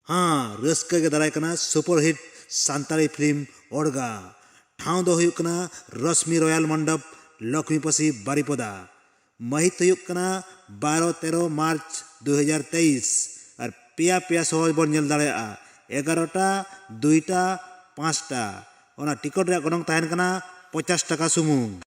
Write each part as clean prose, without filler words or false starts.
हाँ रस्का के दाराय कना सुपरहिट सांताली फिल्म ओडगा ठाव दो हुयुक कना रश्मि रॉयल मंडप लक्ष्मीपसी बारिपदा महित हुयुक कना 12-13 मार्च 2023 और पेया पेया शो बन नेल दाड़ेया 11टा 2टा 5टा ओना टिकट रे गनंग ताहेन कना 50 टाका सुमुंग।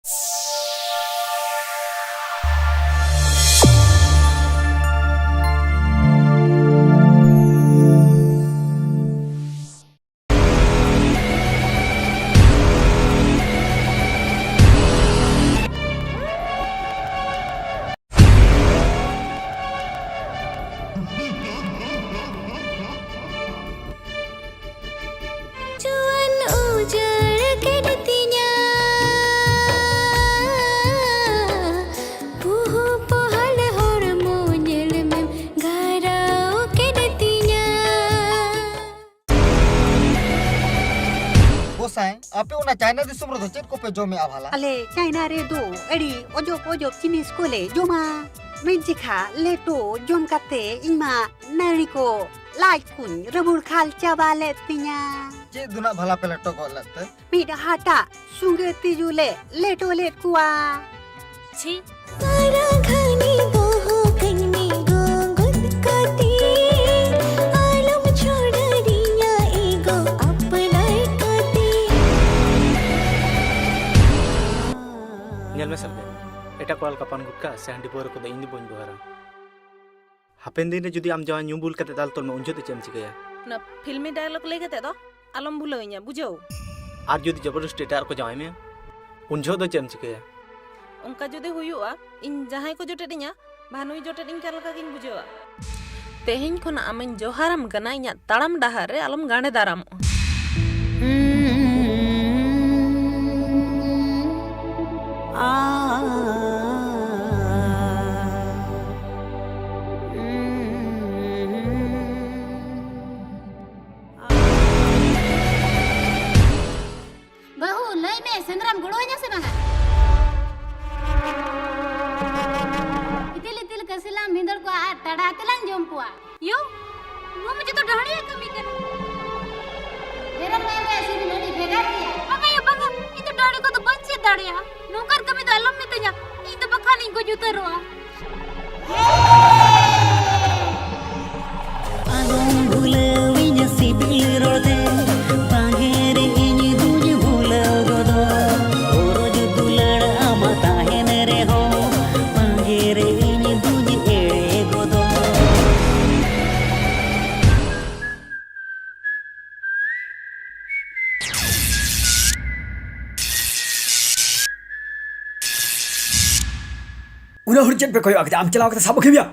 आपे उना चाइना दिसुम रो चेक को पे जोमे आभाला अले चाइना रे दो एडी ओजो ओजो चिनिस को ले जोमा मेंजिखा लेटो जोम काते इमा नारिको लाइट कुन रबुर खाल चाबाले तिnya चे दुना भला पे लटो को लगते मीडा हाटा सुंगे तिजुले लेटो लेट कुआ छी मारा घनी बोहो कन्नी गोंगुत काती आलम छोड़ दिया ईगो अपना काती nyal me sabbe eta kol kapan gukka se handi por ko da indi bon bohara hapen din judi am jawan nyumbul kate dal tol me unjote chem chikaya ना फिल्मी डायलॉग लेके ते दो आलम भुलइnya बुझो ar judi jabarasti eta ar ko jawai me unjo do chem chikaya उनका जुदे हुयुआ इन जहां को जोटेडिnya भानुई जोटेडिं का लका किन बुझोआ तेहिन खना आमिन जोहारम गना इnya ताड़म डाहर रे आलम गाने दाराम बहू लई में संग्राम गुड़ोnya से मंगा इतिल कसिला मिंदर को आ तड़ा तलां जोम पुआ यो वो मुझे तो ढाणी कमी कर मेरा में ऐसे भी नोडी भेगार दिया अब ये बंगा इन तो ढाणी को तो बंचे दाड़िया नौकर कमी तो अलम में तया इन तो बखानी को जुतरवा आगों भूले विन्या सिबिल रोदे पांगेरे इन्ही दूज भूले गोदो ओरोज दुलड़ आमाता है नरे हो पांगेरे इन्ही दूज एड़े गोदो उना हुरचेट पे कोई आके आम चलाओ के सब खेबिया